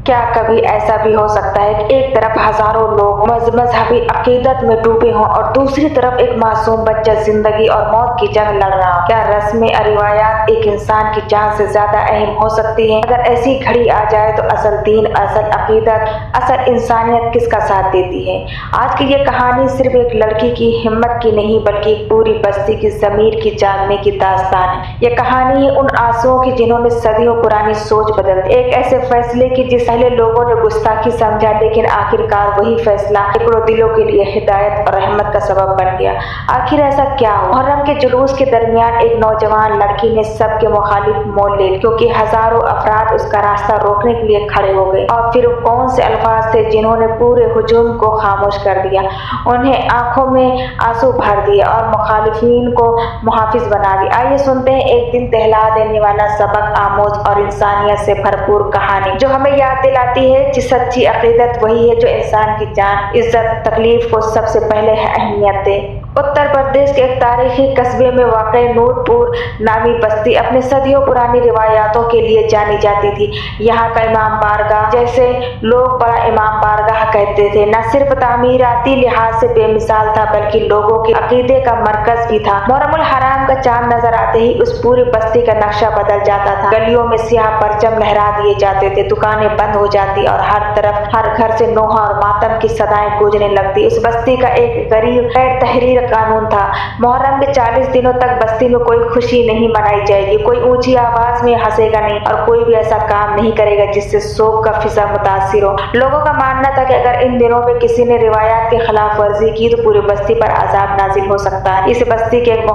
क्या कभी ऐसा भी हो सकता है कि एक तरफ हजारों लोग मजहबी अकीदत में डूबे हों और दूसरी तरफ एक मासूम बच्चा जिंदगी और मौत की जंग लड़ रहा हो? क्या रस्में और रिवायात एक इंसान की जान से ज्यादा अहम हो सकती हैं? अगर ऐसी घड़ी आ जाए तो असल दीन, असल अकीदत, असल इंसानियत किसका साथ देती है? आज की ये कहानी सिर्फ एक लड़की की हिम्मत की नहीं बल्कि एक पूरी बस्ती की ज़मीर की जागने की दास्तान है। ये कहानी है उन आंसुओं की जिन्होंने सदियों पुरानी सोच बदल दी, एक ऐसे फैसले की जिस पहले लोगों ने गुस्ताखी समझा लेकिन आखिरकार वही फैसला सैकड़ों दिलों के लिए हिदायत और रहमत का सबब बन गया। आखिर ऐसा क्या हुआ? मुहर्रम के जुलूस के दरमियान एक नौजवान लड़की ने सबके मुखालिफ मोड़ ले, क्योंकि हजारों अफराद उसका रास्ता रोकने के लिए खड़े हो गए। और फिर कौन से अल्फाज थे जिन्होंने पूरे हुजूम को खामोश कर दिया, उन्हें आंखों में आंसू भर दिए और मुखालिफिन को मुहाफिज बना दिया। आइए सुनते हैं एक दिन दहला देने वाला, सबक आमोज और इंसानियत से भरपूर कहानी जो हमें याद दिलाती है कि सच्ची अकीदत वही है जो इंसान की जान, इज्जत, तकलीफ को सबसे पहले अहमियत दे। उत्तर प्रदेश के एक तारीखी कस्बे में वाक़ई नूरपुर नामी बस्ती अपने सदियों पुरानी रिवायातों के लिए जानी जाती थी। यहाँ का इमाम बारगाह, जैसे लोग बड़ा इमाम बारगाह कहते थे, न सिर्फ तामीराती लिहाज से बेमिसाल था बल्कि लोगों के अकीदे का मरकज भी था। मुहर्रमुल हराम का चांद नजर आते ही उस पूरी बस्ती का नक्शा बदल जाता था। गलियों में स्याह परचम लहरा दिए जाते थे, दुकानें बंद हो जाती और हर तरफ हर घर से नोहा और मातम की सदाएं गूंजने लगती। उस बस्ती का एक गरीब गैर तहरीर कानून था। मुहर्रम के 40 दिनों तक बस्ती में कोई खुशी नहीं मनाई जाएगी, कोई ऊंची आवाज में हंसेगा नहीं और कोई भी ऐसा काम नहीं करेगा जिससे शोक का फिजा मुतासिर हो। लोगों का मानना था कि अगर इन दिनों में किसी ने रिवायात की खिलाफ वर्जी की तो पूरी बस्ती पर अजाब नाजिल हो सकता है। इस बस्ती के एक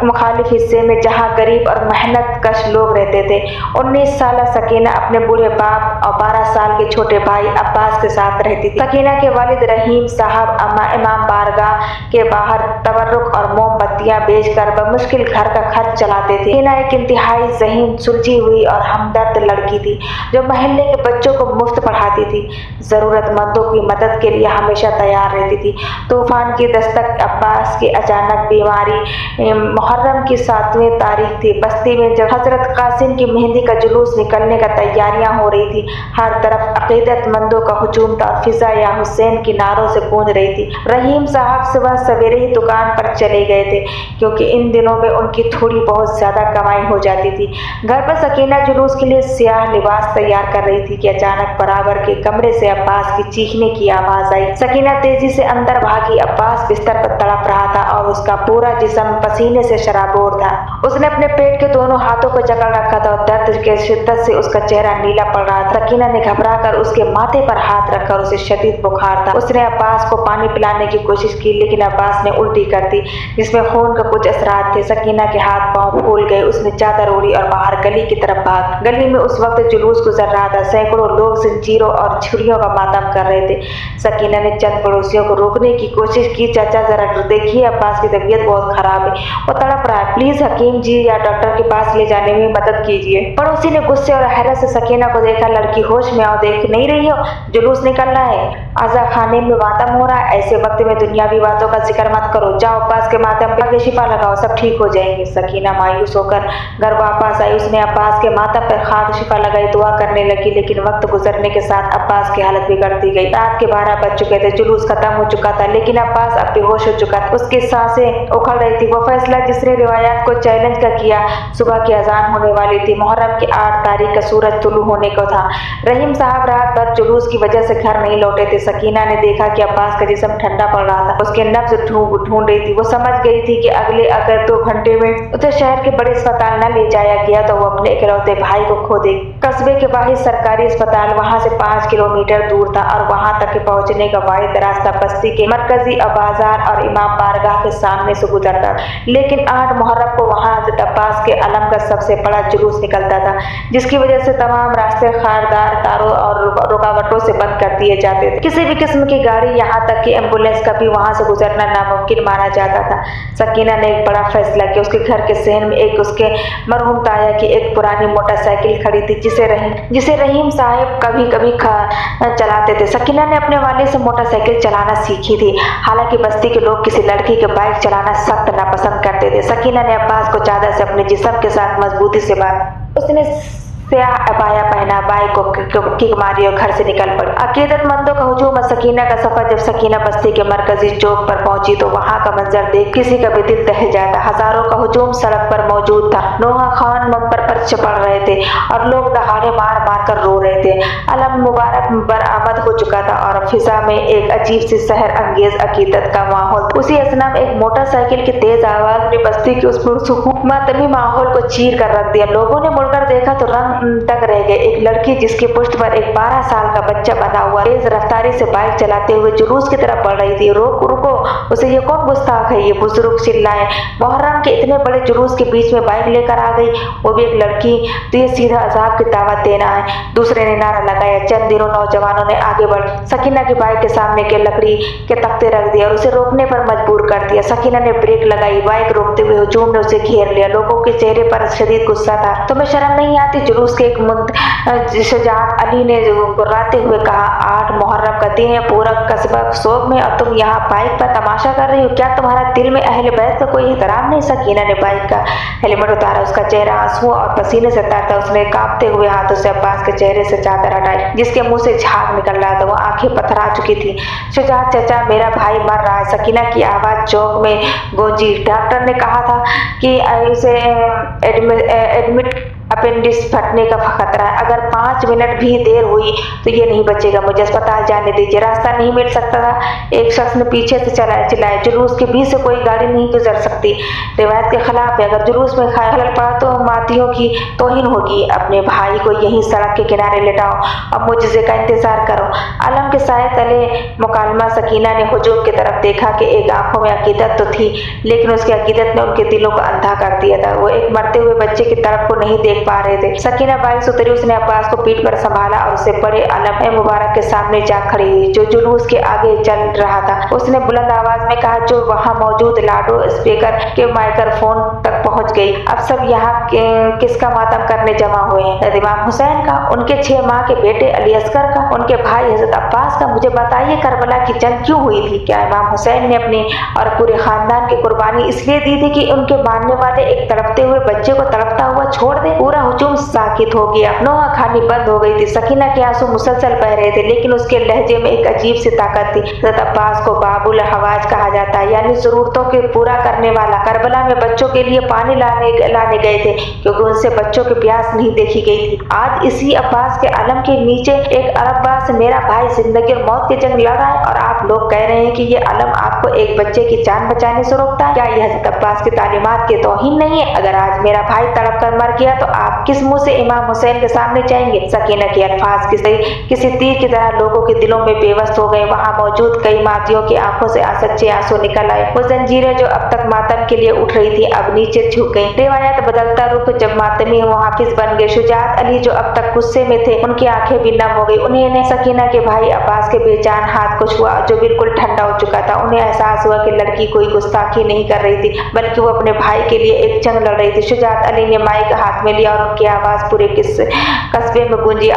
मुखालिफ हिस्से में जहाँ गरीब और मेहनत कश लोग रहते थे, 19 साल सकीना अपने बूढ़े बाप और 12 साल के छोटे भाई अब्बास के साथ रहती थी। सकीना के वालिद रहीम साहब इमाम बारगाह के बाहर तबर्रुक और मोमबत्तियां बेचकर बमुश्किल घर का खर्च चलाते थे। सकीना एक इंतहाई ज़हीन, सुलझी हुई और हमदर्द लड़की थी जो मोहल्ले के बच्चों को मुफ्त पढ़ाती थी, जरूरतमंदों की मदद के लिए हमेशा तैयार रहती थी। तूफान की दस्तक, अब्बास की अचानक बीमारी, मुहर्रम की 7वीं तारीख थी। बस्ती में जब हजरत कासिम की मेहंदी का जुलूस निकलने का तैयारियां हो रही थी, हर तरफ अकीदतमंदों का हुजूम था और फिजा या हुसैन की नारों से गूंज रही थी। रहीम साहब सुबह सवेरे ही दुकान पर चले गए थे क्योंकि इन दिनों में उनकी थोड़ी बहुत ज्यादा कमाई हो जाती थी। घर पर सकीना जुलूस के लिए स्याह लिबास तैयार कर रही थी कि अचानक बराबर के कमरे से अब्बास की चीखने की आवाज आई। सकीना तेजी से अंदर भागी। अब्बास बिस्तर पर तड़प रहा था और उसका पूरा जिस्म पसीने से शराबोर था। उसने अपने पेट के दोनों हाथों को जकड़ रखा था और दर्द के शिद्दत से उसका चेहरा नीला पड़ रहा था। सकीना ने घबरा कर उसके माथे पर हाथ रखकर, उसे शदीद बुखार था। उसने अब्बास को पानी पिलाने की कोशिश की लेकिन अब्बास ने उल्टी कर दी जिसमें खून का कुछ असरात थे। सकीना के हाथ पांव फूल गए। उसने चादर ओढ़ी और बाहर गली की तरफ भाग। गली में उस वक्त जुलूस गुजर रहा था। सैकड़ों लोग जंजीरों और छुरियों का मातम कर रहे थे। सकीना ने चंद पड़ोसियों को रोकने की कोशिश की। चाचा जरा देखिए, अब्बास की तबीयत बहुत खराब है, वो तड़प रहा है, प्लीज हकीम जी या डॉक्टर के पास ले जाने में मदद कीजिए। पड़ोसी ने गुस्से और हैरत से सकीना को देखा। लड़की होश में आओ, देख नहीं रही हो जुलूस निकल रहा है, आजा खाने में मातम हो रहा है, ऐसे वक्त में दुनियावी बातों का जिक्र मत करो, जाओ अब्बास के मातम पे शिफा लगाओ, सब ठीक हो जाएंगे। सकीना मायूस होकर घर वापस आई। उसने अब्बास के मातम पर खाद शिफा लगाई, दुआ करने लगी लेकिन वक्त गुजरने के साथ अब्बास की हालत बिगड़ती गई। रात के 12 बज चुके थे, जुलूस खत्म हो चुका था लेकिन अब्बास अब बेहोश हो चुका था। उसकी सांसें उखड़ रही थी। वो फैसला जिसने रिवायात को चैलेंज का किया, सुबह की अजान होने वाली थी। मुहर्रम की 8 तारीख का सूरज तुलू होने को था। रहीम साहब रात भर जुलूस की वजह से घर नहीं लौटे थे। सकीना ने देखा कि अब्बास का जिस्म ठंडा पड़ रहा था, उसके नब्ज ढूंढ रही थी। वो समझ गई थी कि अगर 2 घंटे में उसे शहर के बड़े अस्पताल न ले जाया गया तो वो अपने इकलौते भाई को खो देगी। कस्बे के बाहर सरकारी अस्पताल वहां से 5 किलोमीटर दूर था और वहां तक पहुंचने का वाहिद रास्ता बस्ती के मरकजी बाजार और इमाम बारगाह के सामने से गुजरता। लेकिन 8 मुहर्रम को वहां अब्बास के अलम का सबसे बड़ा जुलूस निकलता था जिसकी वजह से तमाम रास्ते खारदार तारों और रुकावटों से बंद कर दिए जाते थे। किसी भी किस्म की गाड़ी, यहाँ तक कि एम्बुलेंस का भी वहां से गुजरना नामुमकिन माना जाता था। सकीना ने एक बड़ा फैसला किया। उसके घर के सहन में एक उसके मरहूम ताया की एक पुरानी मोटरसाइकिल खड़ी थी जिसे रहीम साहब कभी कभी चलाते थे। सकीना ने अपने वाले से मोटरसाइकिल चलाना सीखी थी। हालांकि बस्ती के लोग किसी लड़की के बाइक चलाना सख्त नापसंद करते थे। सकीना ने अब्बास को चादर से अपने जिस्म के साथ मजबूती से बांधा। उसने स्याह अबाया पहना, बाइक को किक मारी और घर से निकल पड़ी। अकीदतमंदों का हुजूम और सकीना का सफर। जब सकीना बस्ती के मरकजी चौक पर पहुंची तो वहां का मंजर देख किसी का भी दिल दहल जाता। हजारों का हुजूम सड़क पर मौजूद था। नोहा खान मंबर पर चपड़ रहे थे और लोग दहाड़े मार मार कर रो रहे थे। अलम मुबारक बरामद हो चुका था और फिजा में एक अजीब सी सहर अंगेज अकीदत का माहौल। उसी असना में एक मोटरसाइकिल की तेज आवाज ने बस्ती के उस मातमी माहौल को चीर कर रख दिया। लोगों ने मुड़कर देखा तो रंग तक रह गए। एक लड़की जिसकी पुष्ट पर एक 12 साल का बच्चा बना हुआ तेज रफ्तारी से बाइक चलाते हुए जुलूस की तरफ बढ़ रही थी। रुको, उसे ये कौन गुस्ताख है? ये बुजुर्ग चिल्लाए। मुहर्रम के इतने बड़े जुलूस के बीच में बाइक लेकर आ गई, वो भी एक लड़की, तो ये सीधा अजाब की दावत देना है। दूसरे ने नारा लगाया। चंद दिनों नौजवानों ने आगे बढ़ सकीना की बाइक के सामने के लकड़ी के तख्ते रख दिया और उसे रोकने पर मजबूर कर दिया। सकीना ने ब्रेक लगाई। बाइक रोकते हुए हुजूम ने उसे घेर लिया। लोगों के चेहरे पर शदीद गुस्सा था। तुम्हें शर्म नहीं आती? जुलूस के एक शुजात अली ने गुर्राते हुए कहा। 8 मुहर्रम का दिन है, पूरा कस्बा शोक में और तुम यहाँ बाइक पर तमाशा कर रही हो। क्या तुम्हारा दिल में अहले बैत का कोई एहतराम नहीं? सकीना ने बाइक का हेलमेट उतारा। उसका चेहरा आंसुओं और पसीने से तर था। उसने कांपते हुए हाथों से अब्बास के चेहरे से चादर हटाई जिसके मुंह से झाग निकल रहा था। वो आंखें पथरा चुकी थी। शुजात चाचा, मेरा भाई मर रहा है। सकीना की आवाज चौक में गूंजी। डॉक्टर ने कहा था कि उसे एडमिट अपेंडिक्स फटने का खतरा है। अगर 5 मिनट भी देर हुई तो ये नहीं बचेगा। मुझे अस्पताल जाने दीजिए। रास्ता नहीं मिल सकता था। एक शख्स ने पीछे से चिल्लाया। जुलूस के बीच से कोई गाड़ी नहीं गुजर सकती। रिवायत के खिलाफ है। अगर जुलूस में खलल पड़ा तो मातियों की तौहीन होगी। अपने भाई को यहीं सड़क के किनारे लेटाओ और मुझसे का इंतजार करो। अलम के साए तले मुकालमा। सकीना ने हुजूम की तरफ देखा कि एक आंखों में अकीदत तो थी लेकिन उसकी अकीदत ने उनके दिलों को अंधा कर दिया था। वो एक मरते हुए बच्चे की तरफ को नहीं देख पा रहे थे। सकीना बाइक से उतरी। उसने अब्बास को पीठ पर संभाला और उसे बड़े अलम मुबारक के सामने जा खड़ी हुई जो जुलूस के आगे चल रहा था। उसने बुलंद आवाज में कहा, जो वहां मौजूद लाडो स्पीकर के माइक्रोफोन तक पहुंच गई। अब सब यहाँ किसका मातम करने जमा हुए हैं? इमाम हुसैन का, उनके 6 माह के बेटे अली असगर का, उनके भाई हजरत अब्बास का। मुझे बताइए, करबला की जंग क्यों हुई थी? क्या इमाम हुसैन ने अपनी और पूरे खानदान की कुर्बानी इसलिए दी थी कि उनके मानने वाले एक तड़पते हुए बच्चे को तड़पता हुआ छोड़ दे? पूरा हुजूम साकित हो गया। नोहा खानी बंद हो गई थी। सकीना के आंसू मुसलसल बह रहे थे लेकिन उसके लहजे में एक अजीब सी ताकत थी। हज़रत अब्बास को बाबुल हवाज कहा जाता है, यानी जरूरतों के पूरा करने वाला। करबला में बच्चों के लिए पानी लाने गए थे क्योंकि उनसे बच्चों की प्यास नहीं देखी गई थी। आज इसी अब्बास के अलम के नीचे एक अरब्बास मेरा भाई जिंदगी और मौत की जंग लड़ रहा है और आप लोग कह रहे हैं कि ये अलम आपको एक बच्चे की जान बचाने से रोकता है। क्या यह हज़रत अब्बास की तालीमात की तौहीन नहीं है? अगर आज मेरा भाई तड़प कर मर गया तो आप किस मुंह से इमाम हुसैन के सामने जाएंगे? सकीना के अल्फाज किसी तीर की तरह लोगों के दिलों में बेबस हो गए। वहां मौजूद कई मातियों की आंखों से सच्चे आंसू निकल आए। वो जंजीरें जो अब तक मातम के लिए उठ रही थी अब नीचे झुक गई। रिवायत बदलता रुख। जब मातमी मुहाफिज बन गए। शुजात अली जो अब तक गुस्से में थे उनकी आंखें भी नम हो गई। उन्हें सकीना के भाई अब्बास के बेजान हाथ को छुआ जो बिल्कुल ठंडा हो चुका था। उन्हें एहसास हुआ कि लड़की कोई गुस्ताखी नहीं कर रही थी बल्कि वो अपने भाई के लिए एक जंग लड़ रही थी। शुजात अली ने माइक हाथ में लिया और उनकी आवाज पूरे कस्बे में गूंजी।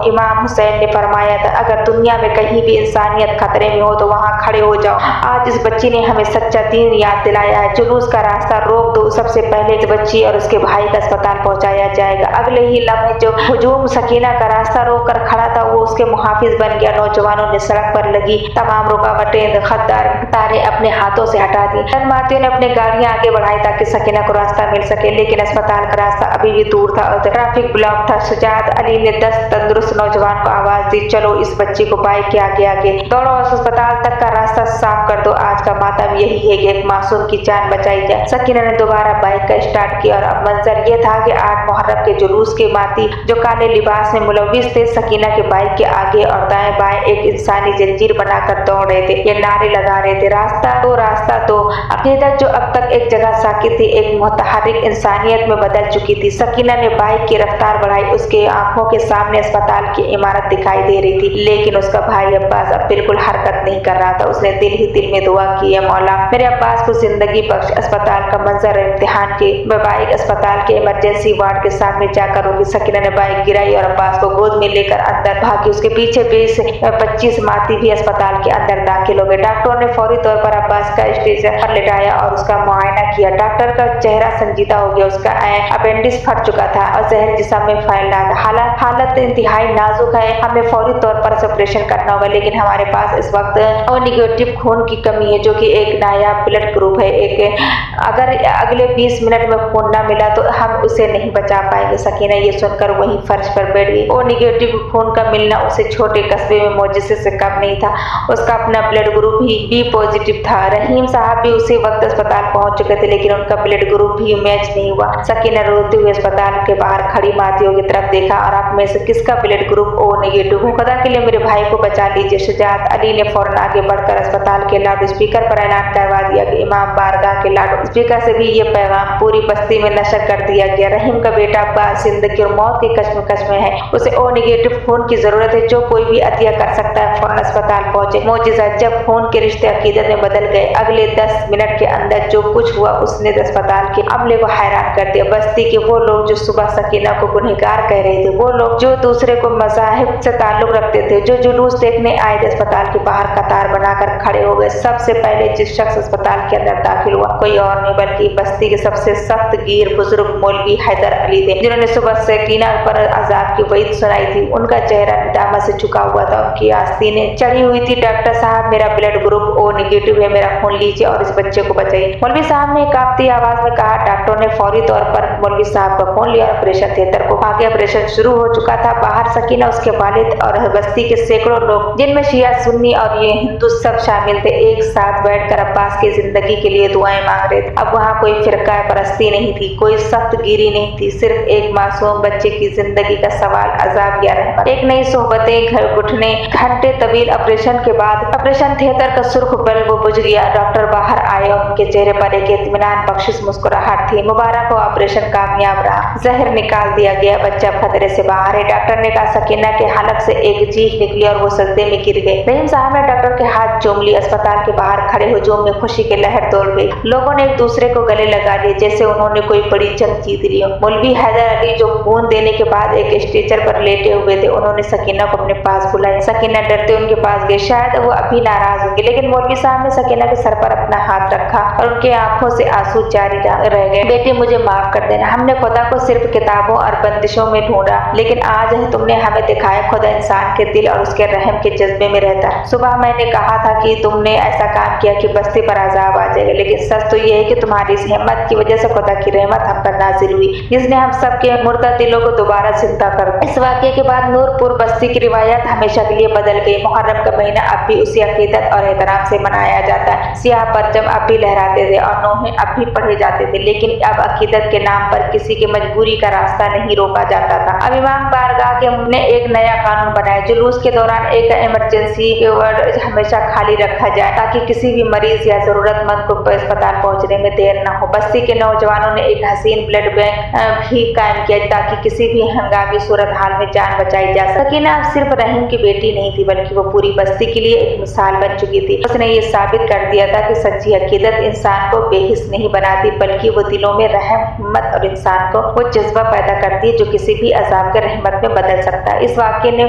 इमाम हुसैन ने फरमाया था, अगर दुनिया में कहीं भी इंसानियत खतरे में हो तो वहां खड़े हो जाओ। आज इस बच्ची ने हमें सच्चा दीन याद दिलाया है। जुलूस का रास्ता रोक दो। सबसे पहले इस बच्ची और उसके भाई का अस्पताल पहुंचाया जाएगा। अगले ही लम्हे जो हुजूम सकीना का रास्ता रोक कर खड़ा था वो उसके मुहाफिज बन गया। नौजवानों ने सड़क पर लगी तमाम रुकावटें खद्दार तारे अपने हाथों से हटा दी। मातियों ने अपनी गाड़ियां आगे बढ़ाई ताकि सकीना को रास्ता मिल सके लेकिन अस्पताल का रास्ता अभी भी दूर था और ट्रैफिक ब्लॉक था। शुजात अली ने 10 तंदुरुस्त नौजवान को आवाज दी, चलो इस बच्ची को बाइक के आगे आगे दौड़ो और अस्पताल तक का रास्ता साफ कर दो। आज का मातम यही है कि एक मासूम की जान बचाई जाए। सकीना ने दोबारा बाइक का स्टार्ट किया और अब मंजर ये था कि 8 मुहर्रम के जुलूस के माती जो काले लिबास में मुलव्विस थे सकीना के बाइक के आगे और दाएं बाएं एक इंसानी जंजीर बनाकर दौड़ रहे थे। ये नारे लगा रहे थे, रास्ता तो। अकीदत जो अब तक एक जगह साकित थी एक मुतहर्रिक इंसानियत में बदल चुकी थी। सकीना ने बाइक की रफ्तार बढ़ाई। उसके आंखों के सामने अस्पताल की इमारत दिखाई दे रही थी लेकिन उसका भाई अब्बास अब बिल्कुल हरकत नहीं कर रहा था। उसने दिल ही दिल में दुआ की, है मौला मेरे अब्बास को जिंदगी बख्श। अस्पताल का मंजर इम्तिहान के बाइक अस्पताल के इमरजेंसी वार्ड के सामने जाकर होगी। सकीना ने बाइक गिराई और अब्बास को गोद में लेकर अंदर भागी। कि उसके पीछे 20-25 माती भी अस्पताल के अंदर दाखिल हो गए। डॉक्टरों ने फौरी तौर पर अब्बास का स्टेशन पर लिटाया और उसका मुआयना किया। डॉक्टर का चेहरा संजीदा हो गया, उसका अपेंडिक्स फट चुका था और जहर जिस्म में फैल रहा था। हालत इंतहाई नाजुक है, हमें फौरी तौर पर ऑपरेशन करना होगा, लेकिन हमारे पास इस वक्त ओ नेगेटिव खून की कमी है, जो कि एक नायाब ब्लड ग्रुप है। अगर अगले 20 मिनट में खून न मिला तो हम उसे नहीं बचा पाएंगे। सकीना ये सुनकर वहीं फर्श पर बैठ गई। ओ नेगेटिव खून का मिलना उसे छोटे कस्बे में मौजूद से कम नहीं था। उसका अपना ब्लड ग्रुप ही बी पॉजिटिव था। रहीम साहब भी उसी वक्त अस्पताल पहुंच चुके थे, लेकिन उनका ब्लड ग्रुप भी मैच नहीं हुआ। सकीना रोते हुए अस्पताल के बाहर खड़ी मातियों की तरफ देखा और आप में से किसका ब्लड ग्रुप ओ नेगेटिव है? खुदा के लिए मेरे भाई को बचा लीजिए। शुजात अली ने फौरन आगे बढ़कर अस्पताल के लाउड स्पीकर पर ऐलान करवा दिया कि इमाम बारगाह के लाउड स्पीकर से भी ये पैगाम पूरी बस्ती में नशर कर दिया गया। रहीम का बेटा अब्बास जिंदगी और मौत की कश्मकश में है, उसे ओ नेगेटिव खून की जरूरत है। जो कोई भी अतिया कर सकता है फौरन अस्पताल पहुंचे। मौजिज़ा, जब खून के रिश्ते अकीदत में बदल गए। अगले 10 मिनट के अंदर जो कुछ हुआ उसने अस्पताल के अमले को हैरान कर दिया। बस्ती के वो लोग जो सुबह सकीना को गुनहगार कह रहे थे, वो लोग जो दूसरे को मज़ाहिब से ताल्लुक रखते थे, जो जुलूस देखने आए थे, अस्पताल के बाहर कतार बनाकर खड़े हो गए। सबसे पहले जिस शख्स अस्पताल के अंदर दाखिल हुआ कोई और नहीं बल्कि बस्ती के सबसे सख्त गिर बुजुर्ग मौलवी हैदर अली थे, जिन्होंने सुबह सकीना पर अजाब की वईद सुनाई थी। उनका चेहरा निदामत से झुका हुआ था, उनकी आस्तीनें चढ़ी हुई थी। डॉक्टर साहब, मेरा ब्लड ग्रुप ओ नेगेटिव है, मेरा खून लीजिए और इस बच्चे को बचाइए। मौलवी साहब ने कांपती आवाज में कहा। डॉक्टरों ने फौरी तौर पर मौलवी साहब का खून लिया और ऑपरेशन थिएटर को आगे ऑपरेशन शुरू हो चुका था। बाहर सकीना, उसके वालिद और बस्ती के सैकड़ों लोग, जिनमें शिया सुन्नी और ये हिंदू सब शामिल थे, एक साथ बैठकर अब्बास की जिंदगी के लिए दुआएं मांग रहे थे। अब वहाँ कोई फिरका परस्ती नहीं थी, कोई सख्त गिरी नहीं थी, सिर्फ एक मासूम बच्चे की जिंदगी का सवाल, अजाब या रहमत। एक नई सोहबतें, घर उठने, घंटे तवील ऑपरेशन के बाद ऑपरेशन थिएटर का सुर्ख बल्ब बुझ गया। डॉक्टर बाहर आए और उनके चेहरे पर एक इत्मीनान बख्शिश मुस्कुराहट थी। मुबारक हो, ऑपरेशन कामयाब रहा, जहर निकाल दिया गया, बच्चा खतरे से बाहर है। डॉक्टर ने कहा। सकीना के हलक से एक चीख निकली और वो सजदे में गिर गए। रहीम साहब ने डॉक्टर के हाथ चूम लिए। अस्पताल के बाहर खड़े हुजूम में खुशी की लहर दौड़ गई। लोगों ने एक दूसरे को गले लगा लिए जैसे उन्होंने कोई बड़ी जंग जीत ली हो। मौलवी हैदर अली जो खून देने के बाद एक स्ट्रेचर पर लेटे हुए थे, उन्होंने सकीना को अपने पास बुलाया। सकीना डरते उनके पास गई। शायद वो अभी नाराज होंगे, लेकिन मौलवी साहब ने सकीना के सर पर अपना हाथ रखा और उनकी आंखों से आंसू जारी रह गए। बेटी, मुझे माफ कर देना, हमने खुदा को सिर्फ किताबों और बंदिशों में ढूंढा, लेकिन आज तुमने हमें दिखाया खुदा इंसान के दिल और उसके रहम के जज्बे में रहता है। सुबह मैंने कहा था कि तुमने ऐसा काम किया कि बस्ती पर अजाब आ जाएगा, लेकिन सच तो ये है कि तुम्हारी इस हिम्मत की वजह से खुदा की रहमत हम पर नाजिल हुई, जिसने हम सब के मुर्दा दिलों को दोबारा जिंदा कर दिया। इस वाक़ये के बाद नूरपुर बस्ती की रिवायत हमेशा के लिए बदल गई। मुहर्रम का महीना अब भी उसी अकीदत और एहतराम से मनाया जाता है। सियाह परचम अब भी लहराते थे और नोहे अब भी पढ़े जाते थे, लेकिन अब अकीदत के नाम पर किसी की मजबूरी का रास्ता नहीं रोका जाता था। अब इमाम बारगाह के ने एक नया कानून बनाया। जुलूस के दौरान एक इमरजेंसी वार्ड हमेशा खाली रखा जाए ताकि किसी भी मरीज या जरूरतमंद को अस्पताल पहुंचने में देर न हो। बस्ती के नौजवानों ने एक हसीन ब्लड बैंक भी कायम किया ताकि किसी भी हंगामी सूरत हाल में जान बचाई जा सके। सकीना अब सिर्फ रहीम की बेटी नहीं थी, बल्कि वो पूरी बस्ती के लिए एक मिसाल बन चुकी थी। उसने ये साबित कर दिया था कि सच्ची अकीदत इंसान को बेहिस नहीं बनाती, बल्कि वो दिलों में रहम, हिम्मत और इंसान को वो जज्बा पैदा करती है जो किसी भी अजाब के रहमत में बदल सकता है। इस वाक़ये ने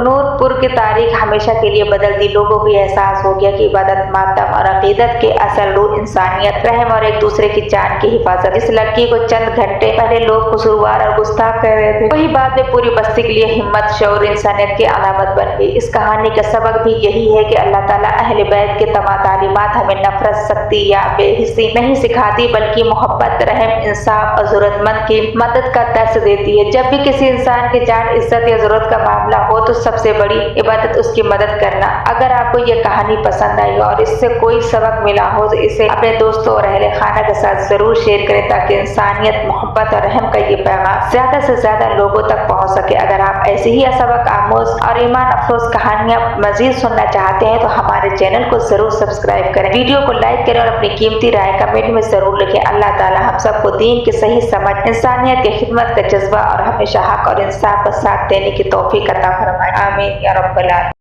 नूरपुर की तारीख हमेशा के लिए बदल दी। लोगों को एहसास हो गया कि इबादत, मातम और अकीदत के असल रूह इंसानियत, रहम और एक दूसरे की जान की हिफाजत। इस लड़की को चंद घंटे पहले लोग कसूरवार और गुस्ताख कह रहे थे, वही बात में पूरी बस्ती के लिए हिम्मत, शौर, इंसानियत की अलामत बन गई। इस कहानी का सबक भी यही है कि अल्लाह ताला अहले बैत के तमाम तालीमात हमें नफरत, सख्ती या बेहिसी नहीं सिखाती, बल्कि मोहब्बत, रहम, इंसाफ और जरूरतमंद की मदद का दर्स देती है। जब भी किसी इंसान की जान, इज्जत या जरूरत का मामला हो तो सबसे बड़ी इबादत उसकी मदद करना। अगर आपको ये कहानी पसंद आई और इससे कोई सबक मिला हो तो इसे अपने दोस्तों और अहले खाना के साथ जरूर शेयर करें ताकि इंसानियत, मोहब्बत और रहम का ये पैगाम ज्यादा से ज्यादा लोगों तक पहुंच सके। अगर आप ऐसी ही सबक आमोज और ईमान अफरोज कहानियां मजीद सुनना चाहते हैं तो हमारे चैनल को जरूर सब्सक्राइब करें, वीडियो को लाइक करें और अपनी कीमती राय कमेंट में जरूर लिखें। अल्लाह ताला हम सबको दीन की सही समझ, इंसानियत की खिदमत का जज्बा और हमेशा हक और इंसाफ का साथ देने की तौफीक अता फरमाए। आमीन या रब्बल आलमीन।